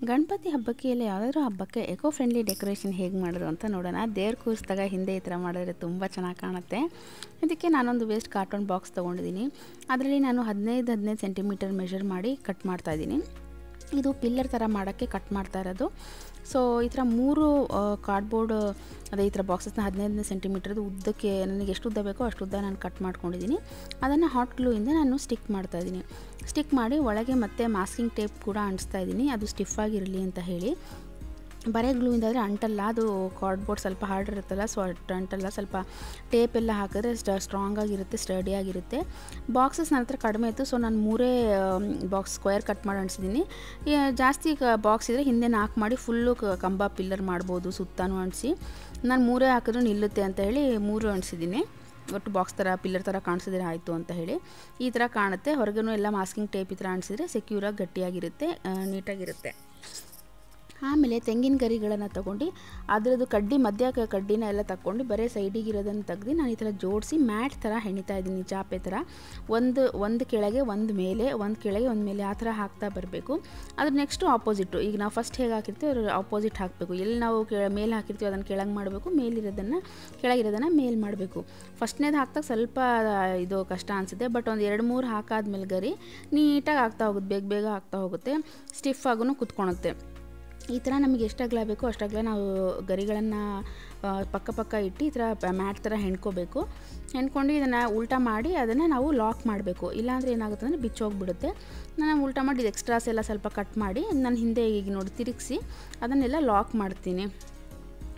ಗಣಪತಿ ಹಬ್ಬಕ್ಕೆ ಇಲ್ಲ ಯಾವುದಾದ್ರೂ ಹಬ್ಬಕ್ಕೆ ಎಕೋ ಫ್ರೆಂಡ್ಲಿ ಡೆಕೋರೇಷನ್ ಹೇಗೆ ಮಾಡೋದು ಅಂತ ನೋಡೋಣ. ದೇವ್ರ ಕೂರಿಸಿದಾಗ ಹಿಂದೆ ಈ ಥರ ಮಾಡಿದ್ರೆ ತುಂಬ ಚೆನ್ನಾಗಿ ಕಾಣುತ್ತೆ. ಇದಕ್ಕೆ ನಾನೊಂದು ವೇಸ್ಟ್ ಕಾರ್ಟೂನ್ ಬಾಕ್ಸ್ ತೊಗೊಂಡಿದ್ದೀನಿ. ಅದರಲ್ಲಿ ನಾನು 15 ಸೆಂಟಿಮೀಟರ್ ಮೆಷರ್ ಮಾಡಿ ಕಟ್ ಮಾಡ್ತಾಯಿದ್ದೀನಿ. ಇದು ಪಿಲ್ಲರ್ ಥರ ಮಾಡೋಕ್ಕೆ ಕಟ್ ಮಾಡ್ತಾ ಇರೋದು. ಸೊ ಈ ಥರ 3 ಕಾರ್ಡ್ಬೋರ್ಡ್ ಅದೇ ಈ ಥರ ಬಾಕ್ಸಸ್ನ 15 ಸೆಂಟಿಮೀಟರ್ದು ಉದ್ದಕ್ಕೆ ನನಗೆ ಎಷ್ಟು ಉದ್ದ ಬೇಕೋ ಅಷ್ಟು ಉದ್ದ ನಾನು ಕಟ್ ಮಾಡ್ಕೊಂಡಿದ್ದೀನಿ. ಅದನ್ನು ಹಾಟ್ ಗ್ಲೂಯಿಂದ ನಾನು ಸ್ಟಿಕ್ ಮಾಡ್ತಾಯಿದ್ದೀನಿ. ಸ್ಟಿಕ್ ಮಾಡಿ ಒಳಗೆ ಮತ್ತೆ ಮಾಸ್ಕಿಂಗ್ ಟೇಪ್ ಕೂಡ ಅಂಟಿಸ್ತಾ ಇದ್ದೀನಿ, ಅದು ಸ್ಟಿಫ್ ಆಗಿರಲಿ ಅಂತ ಹೇಳಿ. ಬರೇ ಗ್ಲೂಯಿಂದ ಆದರೆ ಅಂಟಲ್ಲ, ಅದು ಕಾರ್ಡ್ಬೋರ್ಡ್ ಸ್ವಲ್ಪ ಹಾರ್ಡ್ ಇರುತ್ತಲ್ಲ, ಸೊ ಅಂಟಲ್ಲ. ಸ್ವಲ್ಪ ಟೇಪ್ ಎಲ್ಲ ಹಾಕಿದ್ರೆ ಸ್ಟ್ರಾಂಗಾಗಿರುತ್ತೆ, ಸ್ಟಡಿಯಾಗಿರುತ್ತೆ. ಬಾಕ್ಸಸ್ ನನ್ನ ಹತ್ರ ಕಡಿಮೆ ಇತ್ತು, ಸೊ ನಾನು 3 ಬಾಕ್ಸ್ ಸ್ಕ್ವೇರ್ ಕಟ್ ಮಾಡಿ ಅಂಟಿಸಿದ್ದೀನಿ. ಜಾಸ್ತಿ ಬಾಕ್ಸ್ ಇದ್ದರೆ ಹಿಂದೆ 4 ಮಾಡಿ ಫುಲ್ಲು ಕಂಬ ಪಿಲ್ಲರ್ ಮಾಡ್ಬೋದು, ಸುತ್ತಾನು ಅಂಟಿಸಿ. ನಾನು 3 ಹಾಕಿದ್ರೂ ನಿಲ್ಲುತ್ತೆ ಅಂತ ಹೇಳಿ 3 ಅಂಟಿಸಿದ್ದೀನಿ. ಒಟ್ಟು ಬಾಕ್ಸ್ ಥರ ಪಿಲ್ಲರ್ ಥರ ಕಾಣಿಸಿದ್ರೆ ಆಯಿತು ಅಂತ ಹೇಳಿ. ಈ ಥರ ಕಾಣುತ್ತೆ. ಹೊರಗೂ ಎಲ್ಲ ಮಾಸ್ಕಿಂಗ್ ಟೇಪ್ ಈ ಥರ ಅಂಟಿಸಿದ್ರೆ ಸೆಕ್ಯೂರಾಗಿ ಗಟ್ಟಿಯಾಗಿರುತ್ತೆ, ನೀಟಾಗಿರುತ್ತೆ. ಆಮೇಲೆ ತೆಂಗಿನ ಗರಿಗಳನ್ನು ತೊಗೊಂಡು ಅದರದ್ದು ಕಡ್ಡಿ ಕಡ್ಡಿನ ಎಲ್ಲ ತಗೊಂಡು ಬರೀ ಸೈಡಿಗಿರೋದನ್ನು ತೆಗೆದು ನಾನು ಈ ಥರ ಜೋಡಿಸಿ ಮ್ಯಾಟ್ ಥರ ಹೆಣಿತಾ ಇದ್ದೀನಿ, ಚಾಪೆ ಥರ. ಒಂದು ಕೆಳಗೆ ಒಂದು ಮೇಲೆ, ಒಂದು ಕೆಳಗೆ ಒಂದು ಮೇಲೆ, ಆ ಥರ ಹಾಕ್ತಾ ಬರಬೇಕು. ಅದ್ರ ನೆಕ್ಸ್ಟು ಆಪೋಸಿಟ್ಟು, ಈಗ ನಾವು ಫಸ್ಟ್ ಹೇಗೆ ಹಾಕಿರ್ತೀವಿ ಅದ್ರ ಆಪೋಸಿಟ್ ಹಾಕಬೇಕು. ಎಲ್ಲಿ ನಾವು ಮೇಲೆ ಹಾಕಿರ್ತೀವಿ ಅದನ್ನು ಕೆಳಗೆ ಮಾಡಬೇಕು, ಕೆಳಗಿರೋದನ್ನು ಮೇಲೆ ಮಾಡಬೇಕು. ಫಸ್ಟ್ನೇದು ಹಾಕ್ದಾಗ ಸ್ವಲ್ಪ ಇದು ಕಷ್ಟ ಅನಿಸುತ್ತೆ, ಬಟ್ ಒಂದು 2-3 ಹಾಕಾದ್ಮೇಲೆ ಗರಿ ನೀಟಾಗಿ ಆಗ್ತಾ ಹೋಗುತ್ತೆ, ಬೇಗ ಆಗ್ತಾ ಹೋಗುತ್ತೆ, ಸ್ಟಿಫ್ ಆಗೂ ಕುತ್ಕೊಳುತ್ತೆ. ಈ ಥರ ನಮಗೆ ಎಷ್ಟು ಅಗಲ ಬೇಕೋ ಅಷ್ಟು ಅಗಲ ನಾವು ಗರಿಗಳನ್ನು ಪಕ್ಕ ಇಟ್ಟು ಈ ಥರ ಮ್ಯಾಟ್ ಥರ ಹೆಣ್ಕೊಂಡು ಇದನ್ನು ಉಲ್ಟಾ ಮಾಡಿ ಅದನ್ನು ನಾವು ಲಾಕ್ ಮಾಡಬೇಕು. ಇಲ್ಲಾಂದರೆ ಏನಾಗುತ್ತೆ ಅಂದರೆ ಬಿಚ್ಚೋಗಿಬಿಡುತ್ತೆ. ನಾನು ಉಲ್ಟಾ ಮಾಡಿ ಇದು ಎಕ್ಸ್ಟ್ರಾಸ್ ಎಲ್ಲ ಸ್ವಲ್ಪ ಕಟ್ ಮಾಡಿ ನಾನು ಹಿಂದೆ ಈಗ ನೋಡಿ ತಿರುಗಿಸಿ ಅದನ್ನೆಲ್ಲ ಲಾಕ್ ಮಾಡ್ತೀನಿ.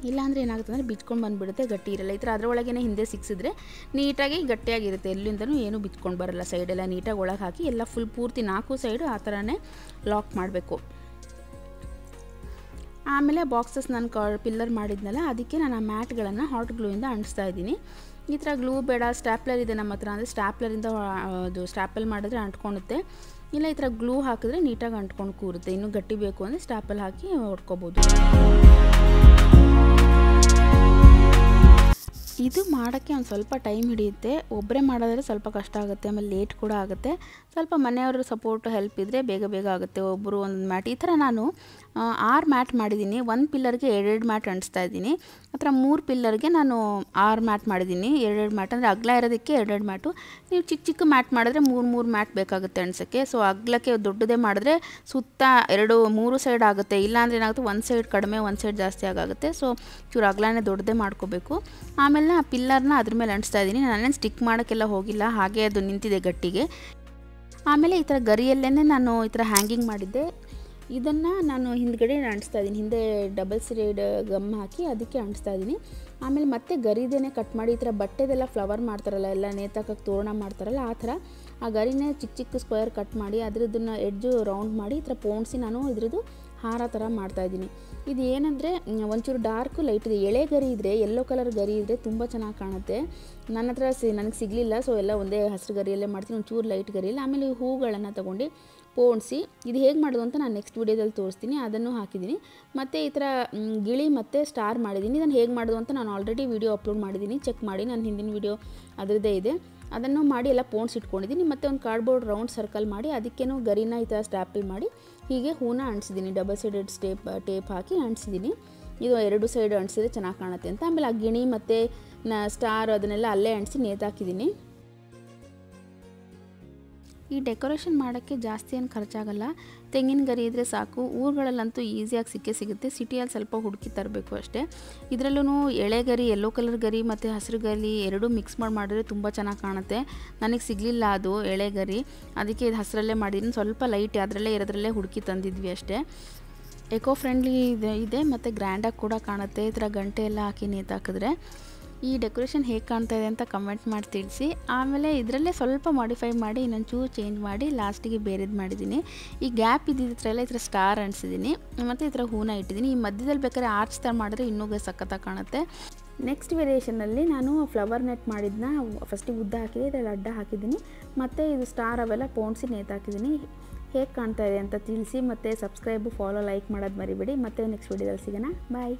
ಇಲ್ಲಾಂದರೆ ಏನಾಗುತ್ತೆ ಅಂದರೆ ಬಿಚ್ಕೊಂಡು ಬಂದುಬಿಡುತ್ತೆ, ಗಟ್ಟಿ ಇರಲ್ಲ. ಈ ಥರ ಅದರೊಳಗೇ ಹಿಂದೆ ಸಿಕ್ಸಿದ್ರೆ ನೀಟಾಗಿ ಗಟ್ಟಿಯಾಗಿರುತ್ತೆ, ಎಲ್ಲಿಂದನೂ ಏನೂ ಬಿಚ್ಕೊಂಡು ಬರೋಲ್ಲ. ಸೈಡೆಲ್ಲ ನೀಟಾಗಿ ಒಳಗೆ ಹಾಕಿ ಎಲ್ಲ ಫುಲ್ ಪೂರ್ತಿ 4 ಸೈಡು ಆ ಥರನೇ ಲಾಕ್ ಮಾಡಬೇಕು. ಆಮೇಲೆ ಬಾಕ್ಸಸ್ ನಾನು ಪಿಲ್ಲರ್ ಮಾಡಿದ್ನಲ್ಲ, ಅದಕ್ಕೆ ನಾನು ಆ ಮ್ಯಾಟ್ಗಳನ್ನು ಹಾಟ್ ಗ್ಲೂಯಿಂದ ಅಂಟಿಸ್ತಾ ಇದ್ದೀನಿ. ಈ ಥರ ಗ್ಲೂ ಬೇಡ, ಸ್ಟ್ಯಾಪ್ಲರ್ ಇದೆ ನಮ್ಮ ಹತ್ರ ಅಂದರೆ ಸ್ಟ್ಯಾಪ್ಲರಿಂದ ಅದು ಸ್ಟ್ಯಾಪಲ್ ಮಾಡಿದ್ರೆ ಅಂಟ್ಕೊಳುತ್ತೆ. ಇಲ್ಲ ಈ ಥರ ಗ್ಲೂ ಹಾಕಿದ್ರೆ ನೀಟಾಗಿ ಅಂಟ್ಕೊಂಡು ಕೂರುತ್ತೆ. ಇನ್ನೂ ಗಟ್ಟಿ ಬೇಕು ಅಂದರೆ ಸ್ಟ್ಯಾಪಲ್ ಹಾಕಿ ಹೊಡ್ಕೋಬೋದು. ಇದು ಮಾಡೋಕ್ಕೆ ಒಂದು ಸ್ವಲ್ಪ ಟೈಮ್ ಹಿಡಿಯುತ್ತೆ. ಒಬ್ಬರೇ ಮಾಡೋದ್ರೆ ಸ್ವಲ್ಪ ಕಷ್ಟ ಆಗುತ್ತೆ, ಆಮೇಲೆ ಲೇಟ್ ಕೂಡ ಆಗುತ್ತೆ. ಸ್ವಲ್ಪ ಮನೆಯವ್ರ ಸಪೋರ್ಟ್ ಹೆಲ್ಪ್ ಇದ್ದರೆ ಬೇಗ ಆಗುತ್ತೆ. ಒಬ್ಬರು ಒಂದು ಮ್ಯಾಟ್, ಈ ಥರ ನಾನು 6 ಮ್ಯಾಟ್ ಮಾಡಿದ್ದೀನಿ. 1 ಪಿಲ್ಲರ್ಗೆ 2 ಮ್ಯಾಟ್ ಅಂಟಿಸ್ತಾ ಇದ್ದೀನಿ. ಆ ಥರ 3 ಪಿಲ್ಲರ್ಗೆ ನಾನು 6 ಮ್ಯಾಟ್ ಮಾಡಿದ್ದೀನಿ. 2 ಮ್ಯಾಟ್ ಅಂದರೆ ಅಗಲ ಇರೋದಕ್ಕೆ 2 ಮ್ಯಾಟು. ನೀವು ಚಿಕ್ಕ ಮ್ಯಾಟ್ ಮಾಡಿದ್ರೆ 3 ಮ್ಯಾಟ್ ಬೇಕಾಗುತ್ತೆ ಅನ್ಸೋಕ್ಕೆ. ಸೊ ಅಗಲಕ್ಕೆ ದೊಡ್ಡದೇ ಮಾಡಿದ್ರೆ ಸುತ್ತ 3 ಸೈಡ್ ಆಗುತ್ತೆ. ಇಲ್ಲಾಂದರೆ ಏನಾಗುತ್ತೆ, ಒಂದು ಸೈಡ್ ಕಡಿಮೆ, ಒಂದು ಸೈಡ್ ಜಾಸ್ತಿ ಆಗುತ್ತೆ. ಸೊ ಚೂರು ಅಗಲನೇ ದೊಡ್ಡದೇ ಮಾಡ್ಕೋಬೇಕು. ಆಮೇಲೆ ಆ ಪಿಲ್ಲರ್ನ ಅದ್ರ ಮೇಲೆ ಅಂಟಿಸ್ತಾ ಇದ್ದೀನಿ. ನಾನೇನು ಸ್ಟಿಕ್ ಮಾಡೋಕ್ಕೆಲ್ಲ ಹೋಗಿಲ್ಲ, ಹಾಗೆ ಅದು ನಿಂತಿದೆ ಗಟ್ಟಿಗೆ. ಆಮೇಲೆ ಈ ಥರ ಗರಿಯಲ್ಲೇ ನಾನು ಈ ಥರ ಹ್ಯಾಂಗಿಂಗ್ ಮಾಡಿದ್ದೆ. ಇದನ್ನು ನಾನು ಹಿಂದ್ಗಡೆ ಅಂಟಿಸ್ತಾ ಇದ್ದೀನಿ, ಹಿಂದೆ ಡಬಲ್ ಸೈಡ್ ಗಮ್ ಹಾಕಿ ಅದಕ್ಕೆ ಅಂಟಿಸ್ತಾ ಇದ್ದೀನಿ. ಆಮೇಲೆ ಮತ್ತೆ ಗರಿದೇನೆ ಕಟ್ ಮಾಡಿ ಈ ಥರ ಬಟ್ಟೆದೆಲ್ಲ ಫ್ಲವರ್ ಮಾಡ್ತಾರಲ್ಲ, ಎಲ್ಲ ನೇತಾಕಕ್ಕೆ ತೋರಣ ಮಾಡ್ತಾರಲ್ಲ, ಆ ಥರ ಆ ಗರಿನೇ ಚಿಕ್ಕ ಸ್ಕ್ವೇರ್ ಕಟ್ ಮಾಡಿ ಅದರದನ್ನು ಎಡ್ಜು ರೌಂಡ್ ಮಾಡಿ ಈ ಥರ ಪೋಣಿಸಿ ನಾನು ಇದ್ರದ್ದು ಹಾರ ಥರ ಮಾಡ್ತಾಯಿದ್ದೀನಿ. ಇದು ಏನಂದರೆ ಒಂಚೂರು ಡಾರ್ಕು ಲೈಟ್ ಇದೆ. ಎಳೆ ಗರಿ ಇದ್ದರೆ, ಯೆಲ್ಲೋ ಕಲರ್ ಗರಿ ಇದ್ದರೆ ತುಂಬ ಚೆನ್ನಾಗಿ ಕಾಣುತ್ತೆ. ನನ್ನ ಹತ್ರ ನನಗೆ ಸಿಗಲಿಲ್ಲ, ಸೊ ಎಲ್ಲ ಒಂದೇ ಹಸಿರು ಗರಿಯಲ್ಲೇ ಮಾಡ್ತೀನಿ, ಒಂಚೂರು ಲೈಟ್ ಗರಿಯಲ್ಲಿ. ಆಮೇಲೆ ಹೂಗಳನ್ನು ತೊಗೊಂಡು ಪೋಣಿಸಿ ಇದು ಹೇಗೆ ಮಾಡೋದು ಅಂತ ನಾನು ನೆಕ್ಸ್ಟ್ ವೀಡಿಯೋದಲ್ಲಿ ತೋರಿಸ್ತೀನಿ, ಅದನ್ನು ಹಾಕಿದ್ದೀನಿ. ಮತ್ತು ಈ ಥರ ಗಿಳಿ ಮತ್ತು ಸ್ಟಾರ್ ಮಾಡಿದ್ದೀನಿ. ಇದನ್ನು ಹೇಗೆ ಮಾಡೋದು ಅಂತ ನಾನು ಆಲ್ರೆಡಿ ವೀಡಿಯೋ ಅಪ್ಲೋಡ್ ಮಾಡಿದ್ದೀನಿ, ಚೆಕ್ ಮಾಡಿ. ನನ್ನ ಹಿಂದಿನ ವೀಡಿಯೋ ಅದರದ್ದೇ ಇದೆ. ಅದನ್ನು ಮಾಡಿ ಎಲ್ಲ ಇಟ್ಕೊಂಡಿದ್ದೀನಿ. ಮತ್ತು ಒಂದು ಕಾರ್ಡ್ಬೋರ್ಡ್ ರೌಂಡ್ ಸರ್ಕಲ್ ಮಾಡಿ ಅದಕ್ಕೇನು ಗರಿನ ಈ ಥರ ಸ್ಟ್ಯಾಪಲ್ ಮಾಡಿ ಹೀಗೆ ಹೂನ ಅಂಟಿಸಿದ್ದೀನಿ. ಡಬಲ್ ಸೈಡೆಡ್ ಟೇಪ್ ಹಾಕಿ ಅಂಟಿಸಿದ್ದೀನಿ. ಇದು 2 ಸೈಡ್ ಅಂಟಿಸಿದ್ರೆ ಚೆನ್ನಾಗಿ ಕಾಣುತ್ತೆ ಅಂತ. ಆಮೇಲೆ ಆ ಗಿಣಿ ಮತ್ತು ಸ್ಟಾರ್ ಅದನ್ನೆಲ್ಲ ಅಲ್ಲೇ ಅಂಟಿಸಿ ನೇತಾಕಿದ್ದೀನಿ. ಈ ಡೆಕೋರೇಷನ್ ಮಾಡೋಕ್ಕೆ ಜಾಸ್ತಿ ಏನು ಖರ್ಚಾಗಲ್ಲ. ತೆಂಗಿನ ಗರಿ ಇದ್ದರೆ ಸಾಕು. ಊರುಗಳಲ್ಲಂತೂ ಈಸಿಯಾಗಿ ಸಿಗುತ್ತೆ. ಸಿಟಿಯಲ್ಲಿ ಸ್ವಲ್ಪ ಹುಡುಕಿ ತರಬೇಕು ಅಷ್ಟೇ. ಇದರಲ್ಲೂ ಎಳೆ ಗರಿ, ಯೆಲ್ಲೋ ಕಲರ್ ಗರಿ ಮತ್ತು ಹಸಿರು ಗರಿ 2 ಮಿಕ್ಸ್ ಮಾಡಿದ್ರೆ ತುಂಬ ಚೆನ್ನಾಗಿ ಕಾಣುತ್ತೆ. ನನಗೆ ಸಿಗಲಿಲ್ಲ ಅದು ಎಳೆ ಗರಿ, ಅದಕ್ಕೆ ಇದು ಹಸಿರಲ್ಲೇ ಮಾಡಿದ್ದೀನಿ. ಸ್ವಲ್ಪ ಲೈಟ್ ಅದರಲ್ಲೇ ಇರೋದ್ರಲ್ಲೇ ಹುಡುಕಿ ತಂದಿದ್ವಿ ಅಷ್ಟೇ. ಎಕೋ ಫ್ರೆಂಡ್ಲಿ ಇದೆ ಮತ್ತು ಗ್ರ್ಯಾಂಡಾಗಿ ಕೂಡ ಕಾಣುತ್ತೆ. ಈ ಥರ ಗಂಟೆ ಎಲ್ಲ ಹಾಕಿ ನೇತಾಕಿದ್ರೆ. ಈ ಡೆಕೋರೇಷನ್ ಹೇಗೆ ಕಾಣ್ತಾ ಇದೆ ಅಂತ ಕಮೆಂಟ್ ಮಾಡಿ ತಿಳಿಸಿ. ಆಮೇಲೆ ಇದರಲ್ಲೇ ಸ್ವಲ್ಪ ಮಾಡಿಫೈ ಮಾಡಿ ಇನ್ನೊಂಚೂರು ಚೇಂಜ್ ಮಾಡಿ ಲಾಸ್ಟಿಗೆ ಬೇರೆದು ಮಾಡಿದ್ದೀನಿ. ಈ ಗ್ಯಾಪ್ ಇದ್ದಿದ್ರಲ್ಲ ಈ ಥರ ಸ್ಟಾರ್ ಅಂಟಿಸಿದ್ದೀನಿ ಮತ್ತು ಈ ಥರ ಹೂನ ಇಟ್ಟಿದ್ದೀನಿ. ಈ ಮಧ್ಯದಲ್ಲಿ ಬೇಕಾದ್ರೆ ಆರ್ಚ್ ಥರ ಮಾಡಿದ್ರೆ ಇನ್ನೂ ಸಖತ್ತಾಗಿ ಕಾಣುತ್ತೆ. ನೆಕ್ಸ್ಟ್ ವೇರಿಯೇಷನಲ್ಲಿ ನಾನು ಫ್ಲವರ್ ನೆಟ್ ಮಾಡಿದ್ದನ್ನ ಫಸ್ಟಿಗೆ ಉದ್ದ ಹಾಕಿದೆ, ಇದರಲ್ಲಿ ಅಡ್ಡ ಹಾಕಿದ್ದೀನಿ. ಮತ್ತು ಇದು ಸ್ಟಾರ್ ಅವೆಲ್ಲ ಪೋಣಿಸಿ ನೇತಾಕಿದ್ದೀನಿ. ಹೇಗೆ ಕಾಣ್ತಾ ಇದೆ ಅಂತ ತಿಳಿಸಿ. ಮತ್ತು ಸಬ್ಸ್ಕ್ರೈಬು, ಫಾಲೋ, ಲೈಕ್ ಮಾಡೋದು ಮರಿಬೇಡಿ. ಮತ್ತೆ ನೆಕ್ಸ್ಟ್ ವೀಡಿಯೋದಲ್ಲಿ ಸಿಗೋಣ. ಬಾಯ್.